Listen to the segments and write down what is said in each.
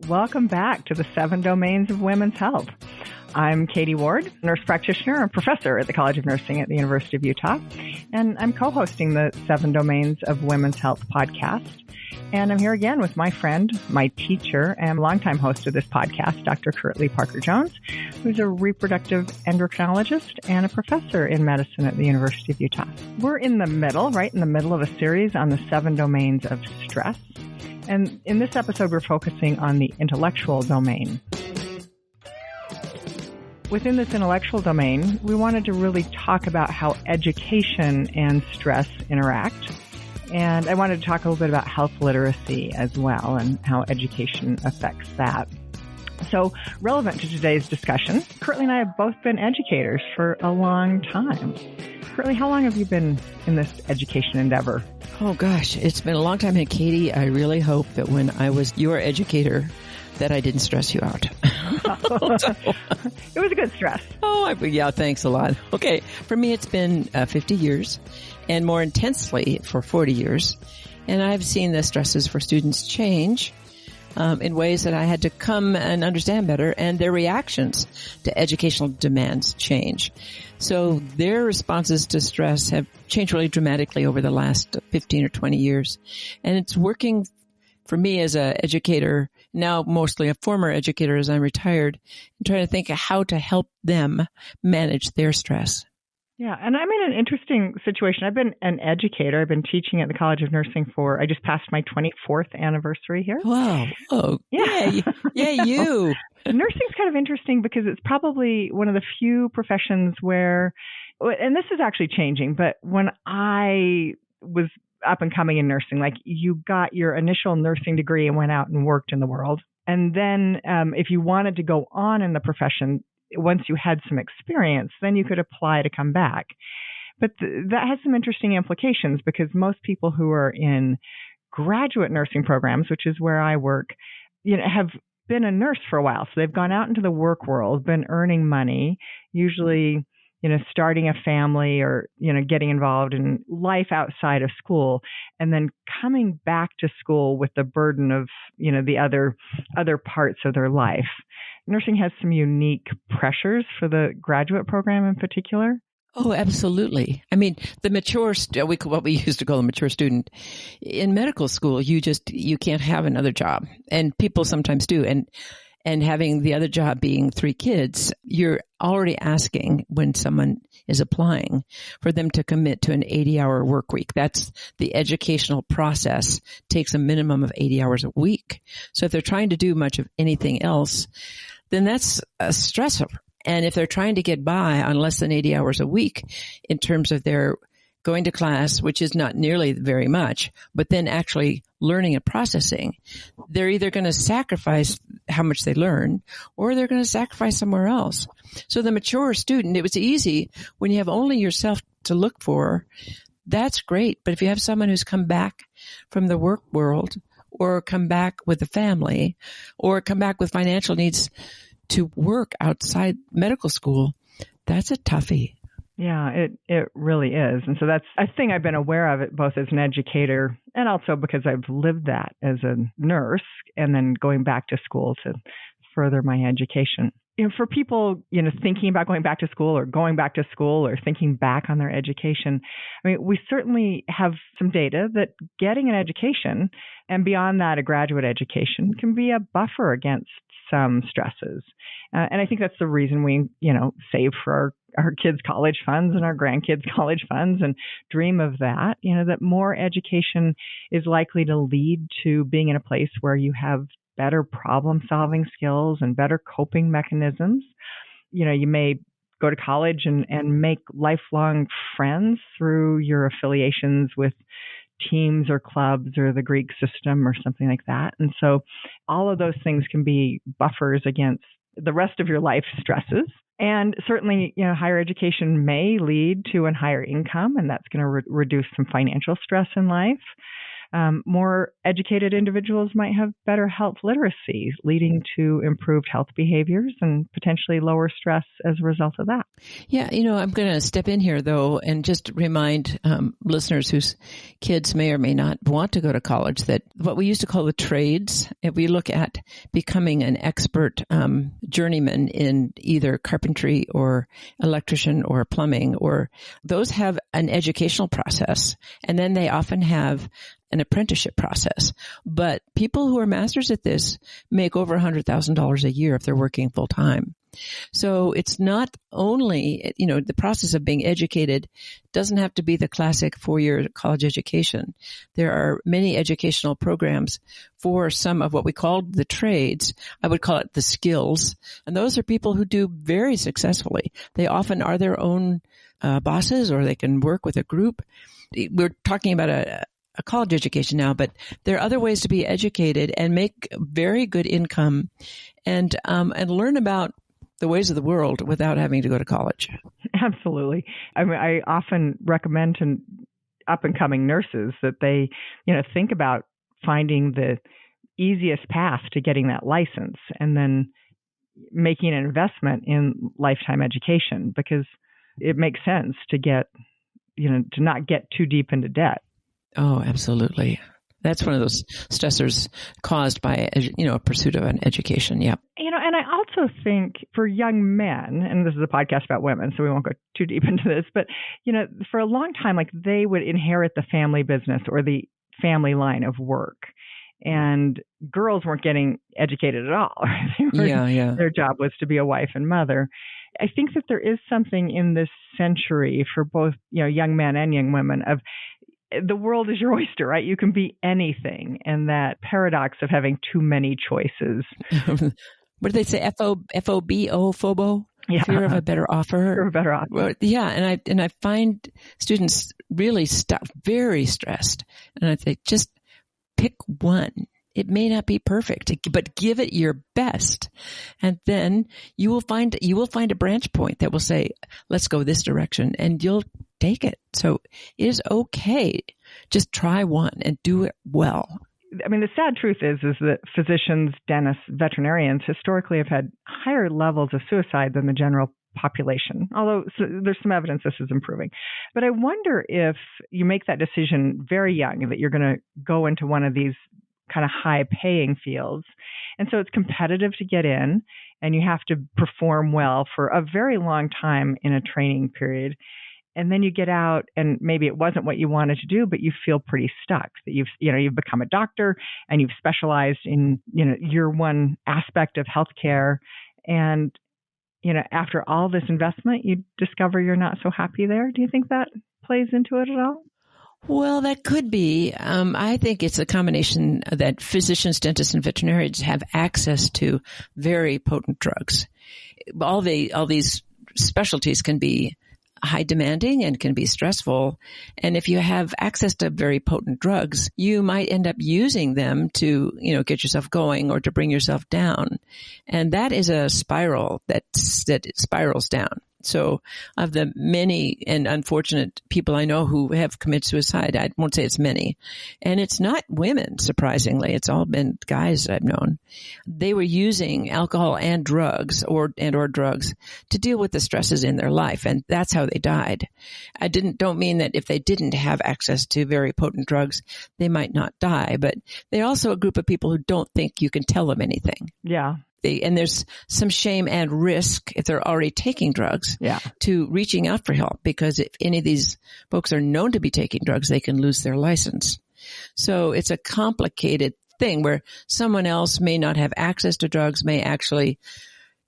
Welcome back to the 7 Domains of Women's Health. I'm Katie Ward, nurse practitioner and professor at the College of Nursing at the University of Utah, and I'm co-hosting the 7 Domains of Women's Health podcast. And I'm here again with my friend, my teacher, and longtime host of this podcast, Dr. Curtly Parker-Jones, who's a reproductive endocrinologist and a professor in medicine at the University of Utah. We're in the middle, right in the middle of a series on the 7 domains of stress. And in this episode, we're focusing on the intellectual domain. Within this intellectual domain, we wanted to really talk about how education and stress interact. And I wanted to talk a little bit about health literacy as well and how education affects that. So relevant to today's discussion, Curtly and I have both been educators for a long time. Curtly, how long have you been in this education endeavor? Oh gosh, it's been a long time. And Katie, I really hope that when I was your educator that I didn't stress you out. It was a good stress. Yeah, thanks a lot. Okay, for me it's been 50 years and more intensely for 40 years. And I've seen the stresses for students change in ways that I had to come and understand better, and their reactions to educational demands change. So their responses to stress have changed really dramatically over the last 15 or 20 years. And it's working for me as an educator, now mostly a former educator as I'm retired, and trying to think of how to help them manage their stress. Yeah, and I'm in an interesting situation. I've been an educator. I've been teaching at the College of Nursing I just passed my 24th anniversary here. Wow. Oh, yeah. Yeah, you. Nursing's kind of interesting because it's probably one of the few professions where, and this is actually changing, but when I was up and coming in nursing, like you got your initial nursing degree and went out and worked in the world. And then if you wanted to go on in the profession, once you had some experience, then you could apply to come back. But that has some interesting implications because most people who are in graduate nursing programs, which is where I work, have been a nurse for a while. So they've gone out into the work world, been earning money, usually, starting a family or, getting involved in life outside of school, and then coming back to school with the burden of, the other parts of their life. Nursing has some unique pressures for the graduate program in particular. Oh, absolutely. I mean, the mature, what we used to call a mature student in medical school, you can't have another job, and people sometimes do. And having the other job being 3 kids, you're already asking when someone is applying for them to commit to an 80-hour work week. That's the educational process, takes a minimum of 80 hours a week. So if they're trying to do much of anything else, then that's a stressor. And if they're trying to get by on less than 80 hours a week in terms of their going to class, which is not nearly very much, but then actually learning and processing, they're either going to sacrifice how much they learn or they're going to sacrifice somewhere else. So the mature student, it was easy when you have only yourself to look for. That's great. But if you have someone who's come back from the work world or come back with a family or come back with financial needs to work outside medical school, that's a toughie. Yeah, it really is. And so that's a thing I've been aware of it both as an educator and also because I've lived that as a nurse and then going back to school to further my education. For people, thinking about going back to school or thinking back on their education, I mean, we certainly have some data that getting an education and beyond that, a graduate education can be a buffer against some stresses. And I think that's the reason we, save for our kids' college funds and our grandkids' college funds and dream of that, that more education is likely to lead to being in a place where you have better problem-solving skills and better coping mechanisms. You may go to college and make lifelong friends through your affiliations with teams or clubs or the Greek system or something like that. And so all of those things can be buffers against the rest of your life stresses. And certainly, higher education may lead to a higher income, and that's going to reduce some financial stress in life. More educated individuals might have better health literacy, leading to improved health behaviors and potentially lower stress as a result of that. Yeah, I'm going to step in here, though, and just remind listeners whose kids may or may not want to go to college that what we used to call the trades, if we look at becoming an expert journeyman in either carpentry or electrician or plumbing, or those have an educational process, and then they often have an apprenticeship process. But people who are masters at this make over $100,000 a year if they're working full time. So it's not only, the process of being educated doesn't have to be the classic 4-year college education. There are many educational programs for some of what we call the trades. I would call it the skills. And those are people who do very successfully. They often are their own bosses, or they can work with a group. We're talking about a college education now, but there are other ways to be educated and make very good income and learn about the ways of the world without having to go to college. Absolutely. I mean, I often recommend to up and coming nurses that they, think about finding the easiest path to getting that license and then making an investment in lifetime education, because it makes sense to get, to not get too deep into debt. Oh, absolutely. That's one of those stressors caused by, a pursuit of an education. Yeah. And I also think for young men, and this is a podcast about women, so we won't go too deep into this, but, for a long time, like they would inherit the family business or the family line of work. And girls weren't getting educated at all. Their job was to be a wife and mother. I think that there is something in this century for both, young men and young women of the world is your oyster, right? You can be anything. And that paradox of having too many choices. What do they say? FOBO, FOBO? Yeah. Fear of a better offer. Fear of a better offer. Well, yeah. And I find students really very stressed. And I say, just pick one. It may not be perfect, but give it your best. And then you will find a branch point that will say, let's go this direction, and you'll take it. So it is okay. Just try one and do it well. I mean, the sad truth is that physicians, dentists, veterinarians historically have had higher levels of suicide than the general population, although there's some evidence this is improving. But I wonder if you make that decision very young, that you're going to go into one of these kind of high paying fields. And so it's competitive to get in, and you have to perform well for a very long time in a training period. And then you get out and maybe it wasn't what you wanted to do, but you feel pretty stuck, that you've become a doctor and you've specialized in, your one aspect of healthcare. And, after all this investment, you discover you're not so happy there. Do you think that plays into it at all? Well, that could be. I think it's a combination that physicians, dentists, and veterinarians have access to very potent drugs. All these specialties can be high demanding and can be stressful. And if you have access to very potent drugs, you might end up using them to, get yourself going or to bring yourself down. And that is a spiral that spirals down. So of the many and unfortunate people I know who have committed suicide, I won't say it's many. And it's not women, surprisingly. It's all been guys I've known. They were using alcohol and drugs or drugs to deal with the stresses in their life. And that's how they died. I don't mean that if they didn't have access to very potent drugs, they might not die. But they're also a group of people who don't think you can tell them anything. Yeah. And there's some shame and risk if they're already taking drugs to reaching out for help, because if any of these folks are known to be taking drugs, they can lose their license. So it's a complicated thing where someone else may not have access to drugs, may actually,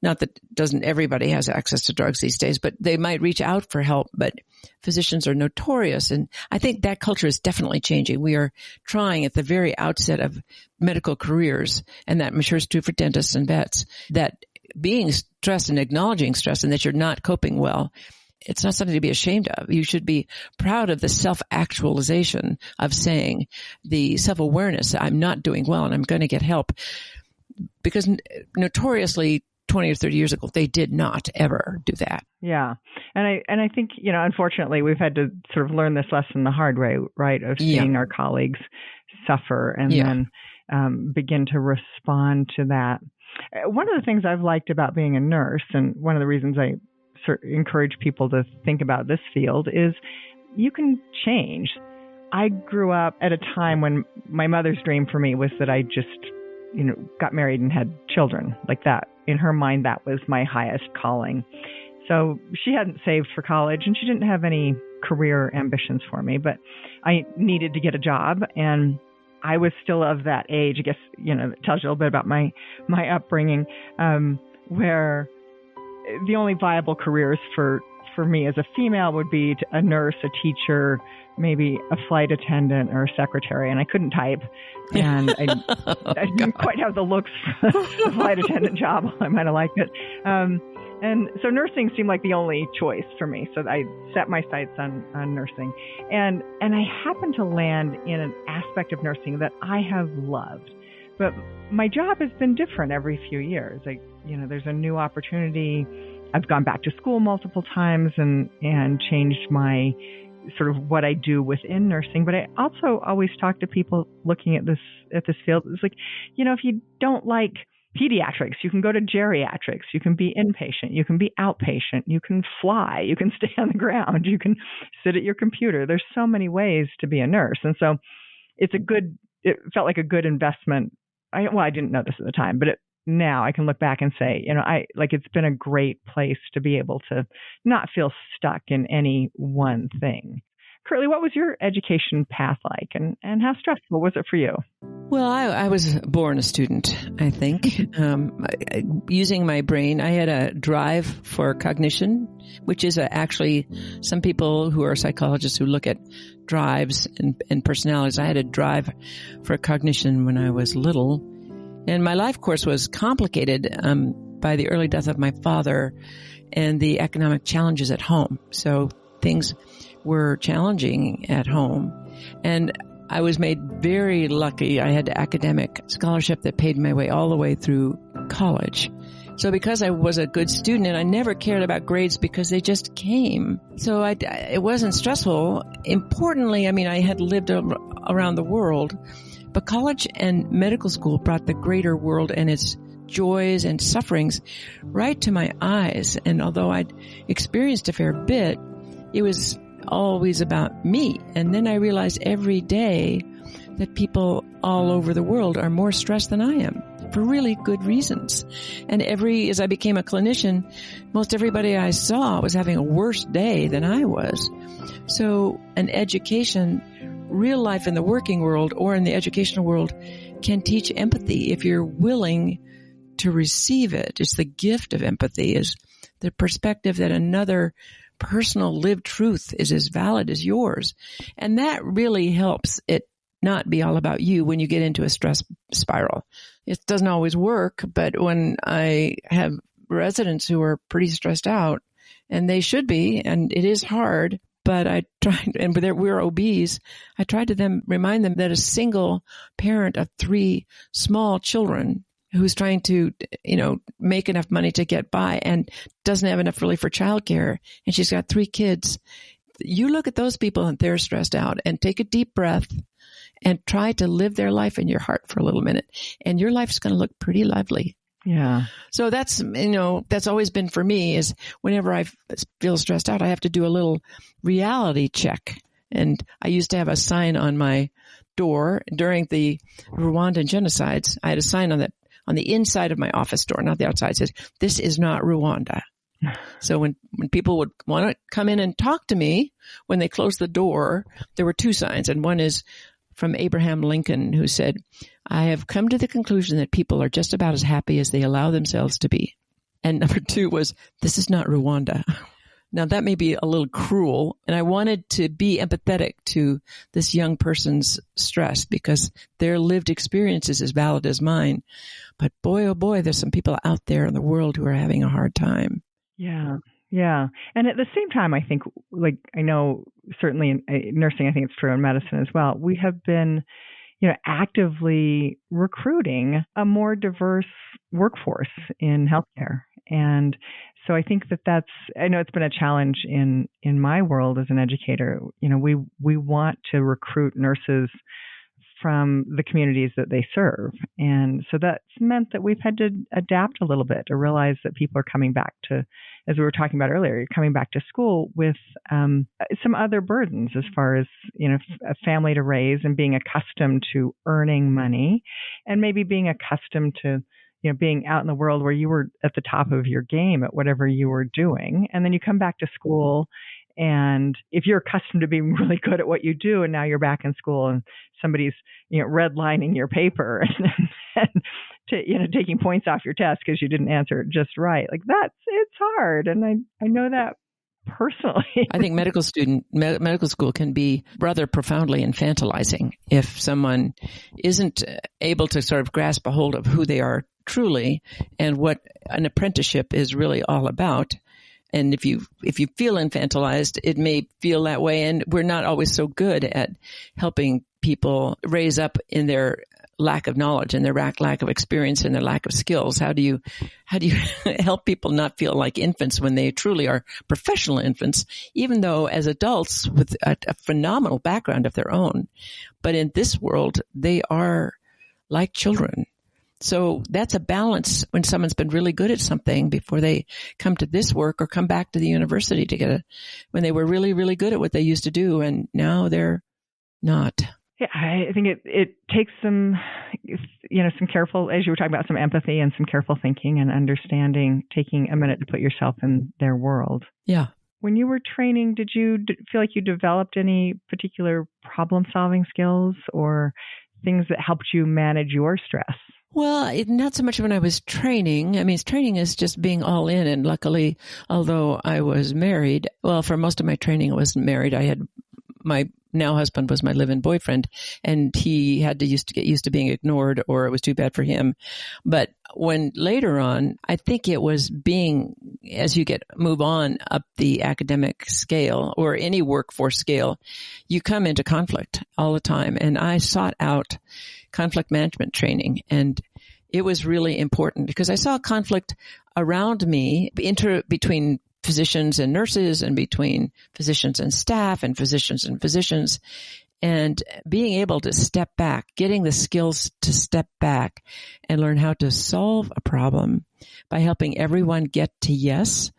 not that doesn't everybody has access to drugs these days, but they might reach out for help. But physicians are notorious. And I think that culture is definitely changing. We are trying at the very outset of medical careers, and that I'm sure is true for dentists and vets, that being stressed and acknowledging stress and that you're not coping well, it's not something to be ashamed of. You should be proud of the self-actualization of saying, the self-awareness, I'm not doing well and I'm going to get help. Because notoriously, 20 or 30 years ago, they did not ever do that. Yeah. And I think, unfortunately, we've had to sort of learn this lesson the hard way, right, of seeing our colleagues suffer and then begin to respond to that. One of the things I've liked about being a nurse, and one of the reasons I encourage people to think about this field, is you can change. I grew up at a time when my mother's dream for me was that I just, got married and had children like that. In her mind, that was my highest calling. So she hadn't saved for college and she didn't have any career ambitions for me, but I needed to get a job, and I was still of that age. I guess, it tells you a little bit about my upbringing, where the only viable careers for me as a female would be a nurse, a teacher, maybe a flight attendant or a secretary. And I couldn't type, and I didn't quite have the looks for a flight attendant job. I might have liked it. And so nursing seemed like the only choice for me. So I set my sights on nursing. And I happened to land in an aspect of nursing that I have loved. But my job has been different every few years. There's a new opportunity. I've gone back to school multiple times and changed my sort of what I do within nursing. But I also always talk to people looking at this field. It's like, if you don't like pediatrics, you can go to geriatrics, you can be inpatient, you can be outpatient, you can fly, you can stay on the ground, you can sit at your computer. There's so many ways to be a nurse. And so it felt like a good investment. I didn't know this at the time, but now I can look back and say, it's been a great place to be able to not feel stuck in any one thing. Curly, what was your education path like, and how stressful was it for you? Well, I was born a student, I think. Using my brain, I had a drive for cognition, which is actually some people who are psychologists who look at drives and personalities. I had a drive for cognition when I was little. And my life course was complicated by the early death of my father and the economic challenges at home. So things were challenging at home. And I was made very lucky. I had academic scholarship that paid my way all the way through college. So because I was a good student, and I never cared about grades because they just came. So it wasn't stressful. Importantly, I had lived around the world, but college and medical school brought the greater world and its joys and sufferings right to my eyes. And although I'd experienced a fair bit, it was always about me. And then I realized every day that people all over the world are more stressed than I am for really good reasons. And as I became a clinician, most everybody I saw was having a worse day than I was. So an education, real life in the working world or in the educational world, can teach empathy if you're willing to receive it. It's the gift of empathy, is the perspective that another personal lived truth is as valid as yours. And that really helps it not be all about you when you get into a stress spiral. It doesn't always work, but when I have residents who are pretty stressed out, and they should be, and it is hard, but I tried, and we're obese, I tried to remind them that a single parent of 3 small children who's trying to, make enough money to get by and doesn't have enough really for childcare, and she's got 3 kids. You look at those people and they're stressed out, and take a deep breath and try to live their life in your heart for a little minute, and your life's going to look pretty lively. Yeah. So that's always been for me, is whenever I feel stressed out, I have to do a little reality check. And I used to have a sign on my door during the Rwandan genocides. I had a sign on the inside of my office door, not the outside. It says, "This is not Rwanda." So when people would want to come in and talk to me, when they closed the door, there were 2 signs. And one is from Abraham Lincoln, who said, "I have come to the conclusion that people are just about as happy as they allow themselves to be." And number 2 was, "This is not Rwanda." Now that may be a little cruel, and I wanted to be empathetic to this young person's stress because their lived experience is as valid as mine. But boy, oh boy, there's some people out there in the world who are having a hard time. Yeah. Yeah. And at the same time, I think, I know certainly in nursing, I think it's true in medicine as well, we have been, actively recruiting a more diverse workforce in healthcare. And so I think I know it's been a challenge in my world as an educator. We want to recruit nurses from the communities that they serve. And so that's meant that we've had to adapt a little bit to realize that people are coming back to, as we were talking about earlier, you're coming back to school with some other burdens as far as, a family to raise and being accustomed to earning money and maybe being accustomed to, being out in the world where you were at the top of your game at whatever you were doing. And then you come back to school, and if you're accustomed to being really good at what you do, and now you're back in school and somebody's, redlining your paper and taking points off your test because you didn't answer it just right. Like it's hard. And I know that personally. I think medical school can be rather profoundly infantilizing if someone isn't able to sort of grasp a hold of who they are truly and what an apprenticeship is really all about. And if you feel infantilized, it may feel that way. And we're not always so good at helping people raise up in their lack of knowledge and their lack of experience and their lack of skills. How do you help people not feel like infants when they truly are professional infants, even though as adults with a phenomenal background of their own, but in this world, they are like children. So that's a balance when someone's been really good at something before they come to this work or come back to the university to when they were really, really good at what they used to do, and now they're not. Yeah, I think it takes some careful, as you were talking about, some empathy and some careful thinking and understanding, taking a minute to put yourself in their world. Yeah. When you were training, did you feel like you developed any particular problem-solving skills or things that helped you manage your stress? Well, not so much when I was training. I mean, training is just being all in. And luckily, although I was married, well, for most of my training, I wasn't married. I had my now husband was my live-in boyfriend, and he had to get used to being ignored, or it was too bad for him. But when later on, I think it was as you move on up the academic scale or any workforce scale, you come into conflict all the time. And I sought out conflict management training, and it was really important because I saw conflict around me between physicians and nurses and between physicians and staff and physicians and physicians, and being able to step back, getting the skills to step back and learn how to solve a problem by helping everyone get to yes.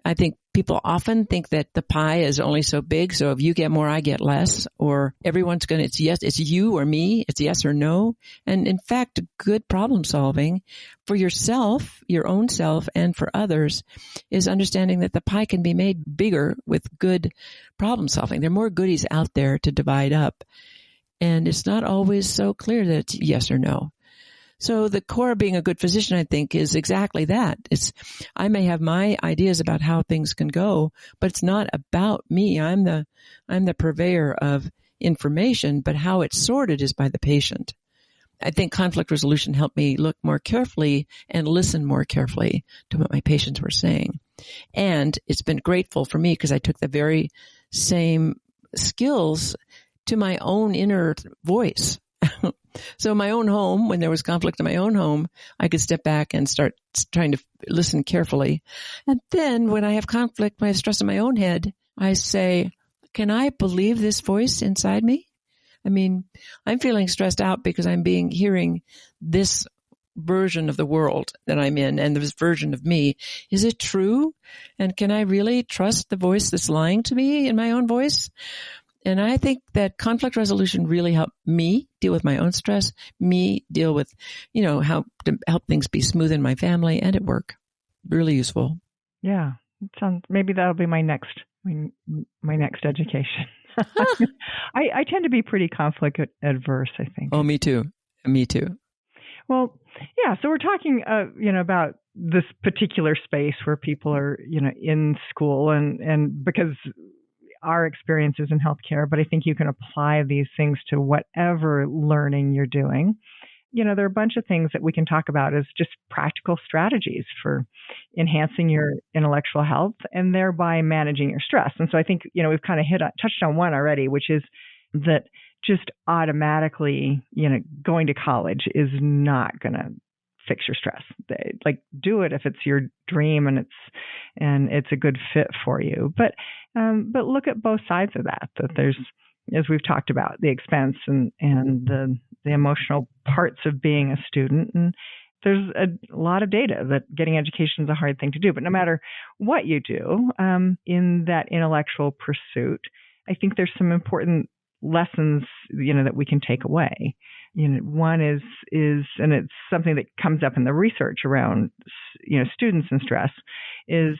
I think people often think that the pie is only so big, so if you get more, I get less, or everyone's it's yes, it's you or me, it's yes or no. And in fact, good problem solving for yourself, your own self, and for others is understanding that the pie can be made bigger with good problem solving. There are more goodies out there to divide up, and it's not always so clear that it's yes or no. So the core of being a good physician, I think, is exactly that. I may have my ideas about how things can go, but it's not about me. I'm the purveyor of information, but how it's sorted is by the patient. I think conflict resolution helped me look more carefully and listen more carefully to what my patients were saying. And it's been grateful for me because I took the very same skills to my own inner voice. So my own home, when there was conflict in my own home, I could step back and start trying to listen carefully. And then when I have conflict, when I have stress in my own head, I say, can I believe this voice inside me? I mean, I'm feeling stressed out because I'm hearing this version of the world that I'm in and this version of me. Is it true? And can I really trust the voice that's lying to me in my own voice? And I think that conflict resolution really helped me deal with my own stress, me deal with, how to help things be smooth in my family and at work. Really useful. Yeah. Maybe that'll be my next education. I tend to be pretty conflict adverse, I think. Oh, me too. Me too. Well, yeah. So we're talking, about this particular space where people are, in school and because our experiences in healthcare, but I think you can apply these things to whatever learning you're doing. There are a bunch of things that we can talk about as just practical strategies for enhancing your intellectual health and thereby managing your stress. And so I think, we've kind of touched on one already, which is that just automatically, going to college is not going to fix your stress. Like, do it if it's your dream and it's a good fit for you. But look at both sides of that. That there's, as we've talked about, the expense and the emotional parts of being a student. And there's a lot of data that getting education is a hard thing to do. But no matter what you do in that intellectual pursuit, I think there's some important lessons, that we can take away. One is, and it's something that comes up in the research around, students and stress, is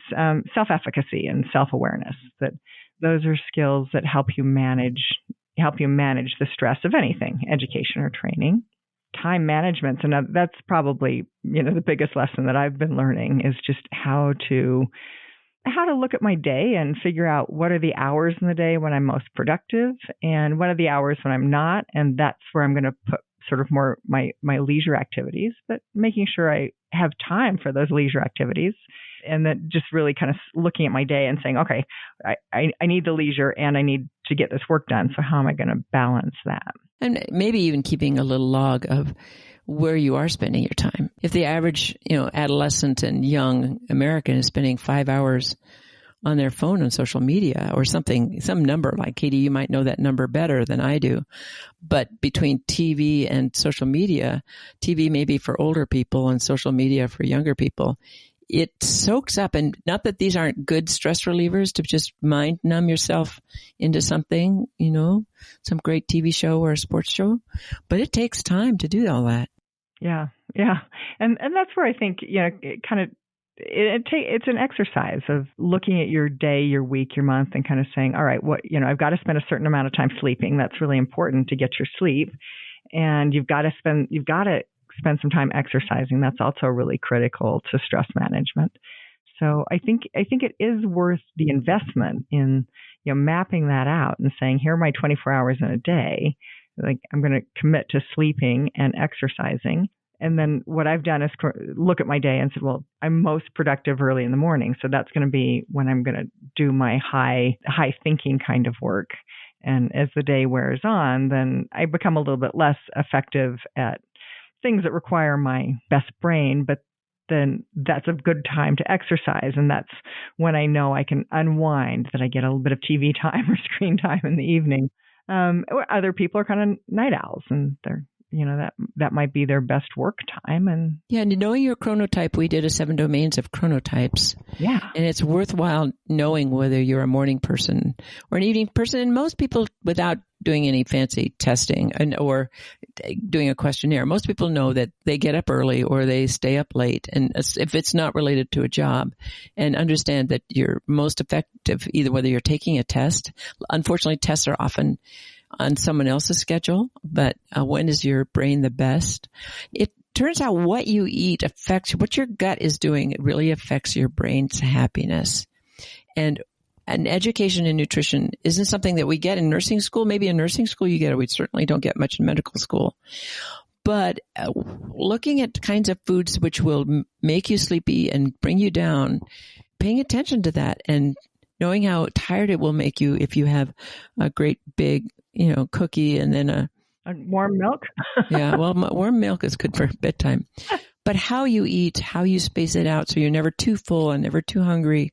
self-efficacy and self-awareness. That those are skills that help you manage the stress of anything, education or training. Time management, and that's probably the biggest lesson that I've been learning, is just how to look at my day and figure out what are the hours in the day when I'm most productive and what are the hours when I'm not, and that's where I'm going to put sort of more my leisure activities, but making sure I have time for those leisure activities. And that just really kind of looking at my day and saying, okay, I need the leisure and I need to get this work done. So how am I going to balance that? And maybe even keeping a little log of where you are spending your time. If the average, adolescent and young American is spending 5 hours on their phone on social media or something, some number, like Katie, you might know that number better than I do. But between TV and social media, TV maybe for older people and social media for younger people, it soaks up. And not that these aren't good stress relievers to just mind numb yourself into something, some great TV show or a sports show, but it takes time to do all that. Yeah. And that's where I think, it's an exercise of looking at your day, your week, your month, and kind of saying, all right, I've got to spend a certain amount of time sleeping. That's really important to get your sleep. And you've got to spend some time exercising. That's also really critical to stress management. So I think it is worth the investment in, mapping that out and saying, here are my 24 hours in a day. Like, I'm going to commit to sleeping and exercising. And then what I've done is look at my day and said, well, I'm most productive early in the morning. So that's going to be when I'm going to do my high thinking kind of work. And as the day wears on, then I become a little bit less effective at things that require my best brain, but then that's a good time to exercise. And that's when I know I can unwind, that I get a little bit of TV time or screen time in the evening. Other people are kind of night owls, and they're, that might be their best work time. And knowing your chronotype, we did a 7 domains of chronotypes. Yeah. And it's worthwhile knowing whether you're a morning person or an evening person. And most people, without doing any fancy testing or doing a questionnaire, most people know that they get up early or they stay up late. And if it's not related to a job, and understand that you're most effective either whether you're taking a test. Unfortunately, tests are often on someone else's schedule, but when is your brain the best? It turns out what you eat affects what your gut is doing. It really affects your brain's happiness. And education in nutrition isn't something that we get in nursing school. Maybe in nursing school you get it. We certainly don't get much in medical school. But looking at kinds of foods which will make you sleepy and bring you down, paying attention to that and knowing how tired it will make you if you have a great big, cookie and then a warm milk. Yeah, well, warm milk is good for bedtime. But how you eat, how you space it out so you're never too full and never too hungry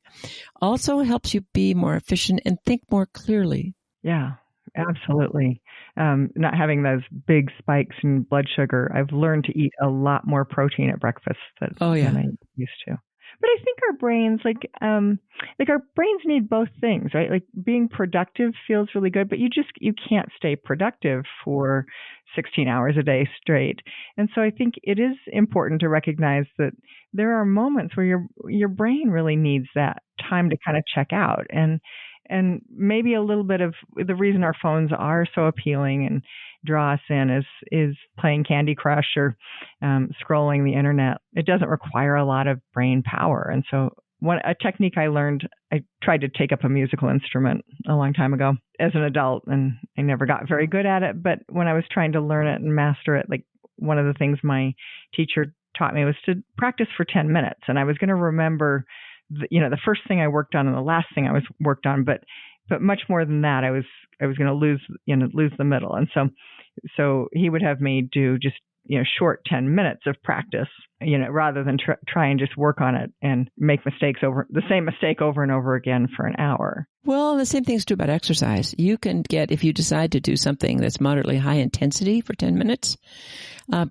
also helps you be more efficient and think more clearly. Yeah, absolutely. Not having those big spikes in blood sugar. I've learned to eat a lot more protein at breakfast than I used to. But I think our brains, our brains need both things, right? Like, being productive feels really good, but you can't stay productive for 16 hours a day straight. And so I think it is important to recognize that there are moments where your brain really needs that time to kind of check out. And maybe a little bit of the reason our phones are so appealing and draw us in is playing Candy Crush or scrolling the internet. It doesn't require a lot of brain power. And so a technique I learned, I tried to take up a musical instrument a long time ago as an adult, and I never got very good at it. But when I was trying to learn it and master it, like, one of the things my teacher taught me was to practice for 10 minutes. And I was going to remember the first thing I worked on and the last thing I worked on, but much more than that, I was going to lose the middle. And so he would have me do just short 10 minutes of practice, rather than try and just work on it and make the same mistake over and over again for an hour. Well, the same thing's true about exercise. You can get, if you decide to do something that's moderately high intensity for 10 minutes,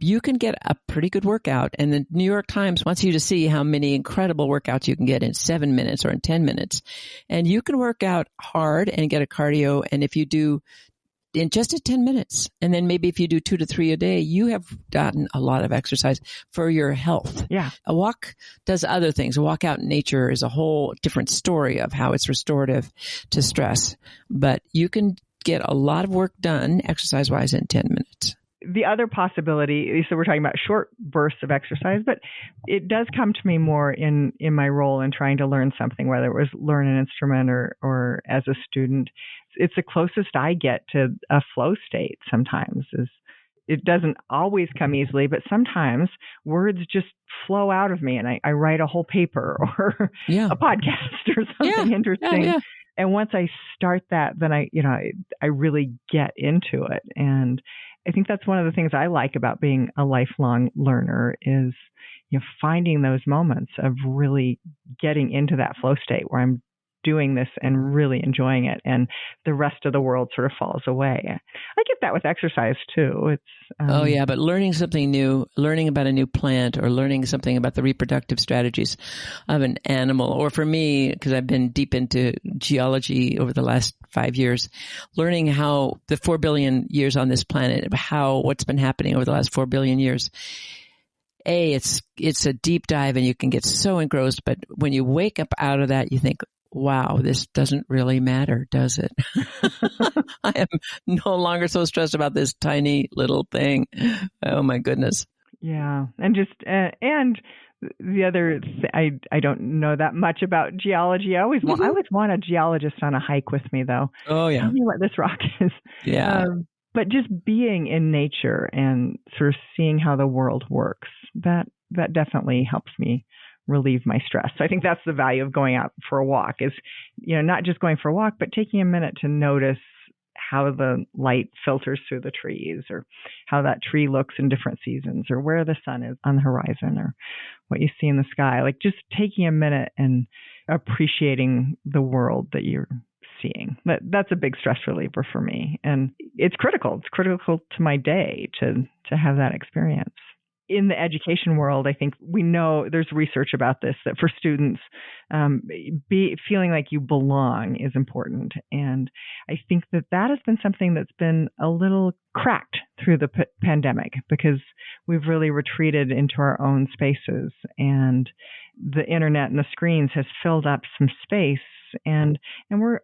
you can get a pretty good workout. And the New York Times wants you to see how many incredible workouts you can get in 7 minutes or in 10 minutes. And you can work out hard and get a cardio. And if you do in just 10 minutes, and then maybe if you do 2 to 3 a day, you have gotten a lot of exercise for your health. Yeah. A walk does other things. A walk out in nature is a whole different story of how it's restorative to stress. But you can get a lot of work done exercise-wise in 10 minutes. The other possibility, so we're talking about short bursts of exercise, but it does come to me more in my role in trying to learn something, whether it was learn an instrument or as a student. It's the closest I get to a flow state sometimes. It doesn't always come easily, but sometimes words just flow out of me and I write a whole paper or a podcast or something interesting. Yeah. And once I start that, then I really get into it. And I think that's one of the things I like about being a lifelong learner is, finding those moments of really getting into that flow state where I'm doing this and really enjoying it, and the rest of the world sort of falls away. I get that with exercise too. It's but learning something new, learning about a new plant, or learning something about the reproductive strategies of an animal, or for me, because I've been deep into geology over the last 5 years, learning how the 4 billion years on this planet, what's been happening over the last 4 billion years. It's a deep dive and you can get so engrossed, but when you wake up out of that, you think, wow, this doesn't really matter, does it? I am no longer so stressed about this tiny little thing. Oh my goodness. Yeah. And and the other, I don't know that much about geology. I always want a geologist on a hike with me though. Oh yeah. Tell me what this rock is. Yeah. But just being in nature and sort of seeing how the world works, that definitely helps me relieve my stress. So I think that's the value of going out for a walk is, not just going for a walk, but taking a minute to notice how the light filters through the trees or how that tree looks in different seasons or where the sun is on the horizon or what you see in the sky. Like just taking a minute and appreciating the world that you're seeing. That's a big stress reliever for me. And it's critical. It's critical to my day to have that experience. In the education world, I think we know there's research about this, that for students, feeling like you belong is important. And I think that has been something that's been a little cracked through the pandemic because we've really retreated into our own spaces and the internet and the screens has filled up some space. And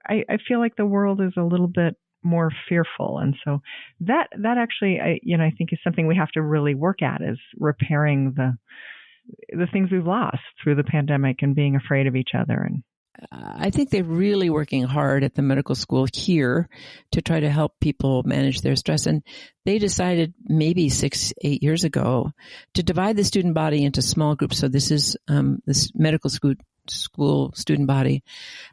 I feel like the world is a little bit more fearful. And so that actually, I think is something we have to really work at is repairing the things we've lost through the pandemic and being afraid of each other. And I think they're really working hard at the medical school here to try to help people manage their stress. And they decided maybe 6-8 years ago to divide the student body into small groups. So this is this medical school student body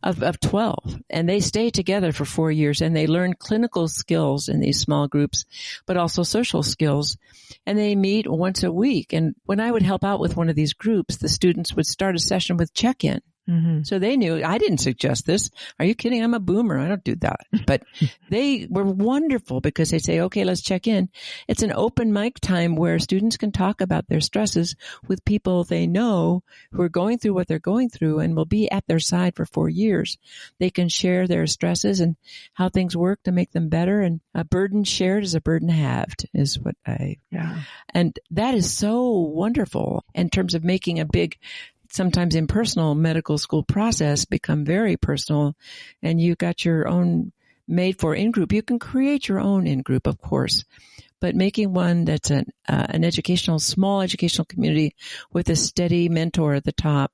of 12, and they stay together for 4 years and they learn clinical skills in these small groups, but also social skills. And they meet once a week. And when I would help out with one of these groups, the students would start a session with check-in. Mm-hmm. So they knew, I didn't suggest this. Are you kidding? I'm a boomer. I don't do that. But they were wonderful because they say, okay, let's check in. It's an open mic time where students can talk about their stresses with people they know who are going through what they're going through and will be at their side for 4 years. They can share their stresses and how things work to make them better. And a burden shared is a burden halved is what and that is so wonderful in terms of making a big, sometimes impersonal medical school process become very personal, and you got your own made for in-group. You can create your own in-group, of course, but making one that's an small educational community with a steady mentor at the top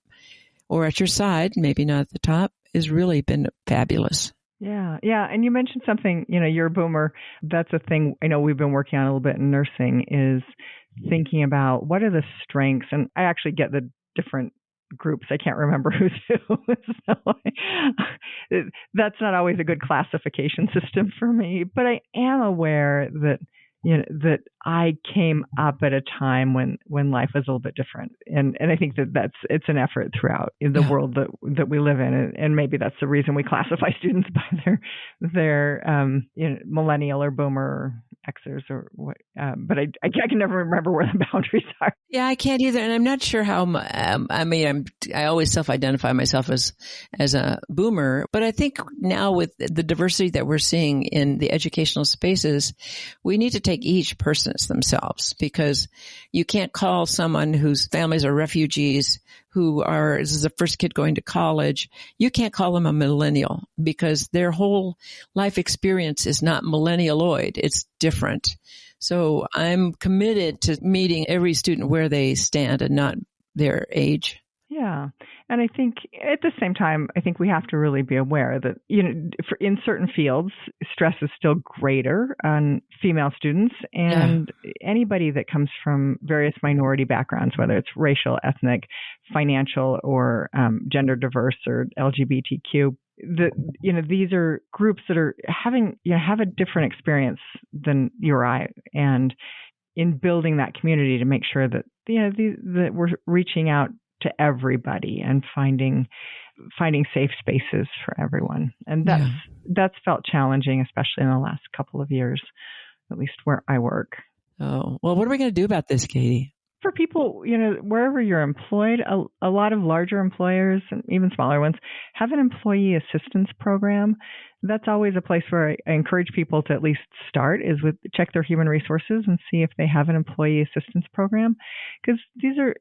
or at your side, maybe not at the top, has really been fabulous. Yeah. And you mentioned something, you're a boomer. That's a thing I know we've been working on a little bit in nursing is thinking about what are the strengths. And I actually get the different groups. I can't remember who's who. So that's not always a good classification system for me, but I am aware that that I came up at a time when life was a little bit different. And I think it's an effort throughout the world that we live in. And maybe that's the reason we classify students by their millennial or boomer Xers or what. But I can never remember where the boundaries are. Yeah, I can't either. And I'm not sure how, I always self-identify myself as a boomer, but I think now with the diversity that we're seeing in the educational spaces, we need to take each person as themselves, because you can't call someone whose families are refugees, this is the first kid going to college. You can't call them a millennial, because their whole life experience is not millennialoid. It's different. So I'm committed to meeting every student where they stand and not their age. Yeah. And I think at the same time, I think we have to really be aware that, in certain fields, stress is still greater on female students and anybody that comes from various minority backgrounds, whether it's racial, ethnic, financial, or gender diverse or LGBTQ. These are groups that are have a different experience than you or I, and in building that community to make sure that that we're reaching out to everybody and finding safe spaces for everyone. And that's felt challenging, especially in the last couple of years, at least where I work. Oh, well, what are we going to do about this, Katie? For people, wherever you're employed, a lot of larger employers and even smaller ones have an employee assistance program. That's always a place where I encourage people to at least start, is with check their human resources and see if they have an employee assistance program. Because these are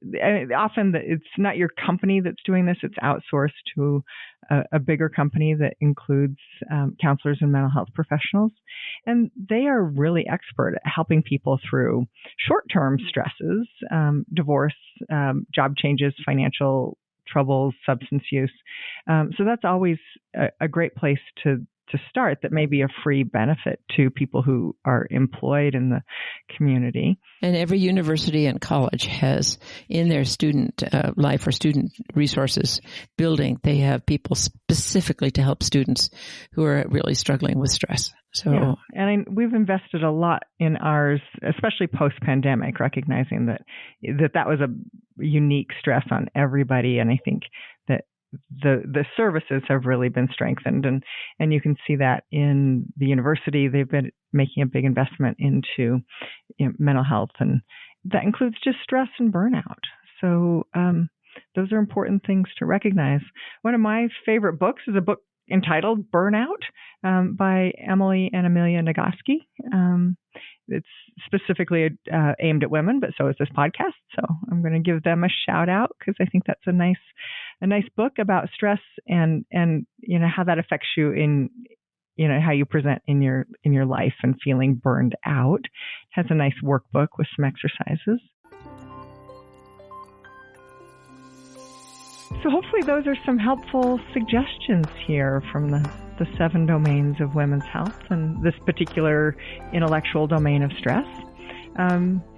often it's not your company that's doing this; it's outsourced to a bigger company that includes counselors and mental health professionals, and they are really expert at helping people through short-term stresses, divorce, job changes, financial troubles, substance use. So that's always a great place to start. That may be a free benefit to people who are employed in the community. And every university and college has in their student life or student resources building, they have people specifically to help students who are really struggling with stress. So, and we've invested a lot in ours, especially post-pandemic, recognizing that was a unique stress on everybody. And I think that the services have really been strengthened, and you can see that in the university. They've been making a big investment into mental health, and that includes just stress and burnout. So those are important things to recognize. One of my favorite books is a book entitled Burnout by Emily and Amelia Nagoski. It's specifically aimed at women, but so is this podcast. So I'm going to give them a shout out, because I think that's a nice book about stress and how that affects you in how you present in your life and feeling burned out. It has a nice workbook with some exercises. So hopefully those are some helpful suggestions here from the 7 domains of women's health and this particular intellectual domain of stress.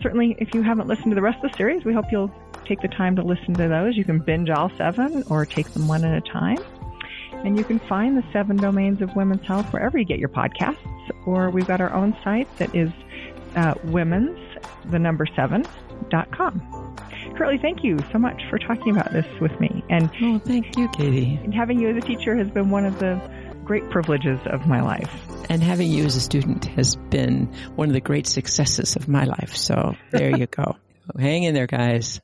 Certainly, if you haven't listened to the rest of the series, we hope you'll take the time to listen to those. You can binge all 7 or take them one at a time. And you can find the 7 domains of women's health wherever you get your podcasts, or we've got our own site that is women's7.com. Curly, thank you so much for talking about this with me. And thank you, Katie. And having you as a teacher has been one of the great privileges of my life. And having you as a student has been one of the great successes of my life. So there you go. Hang in there, guys.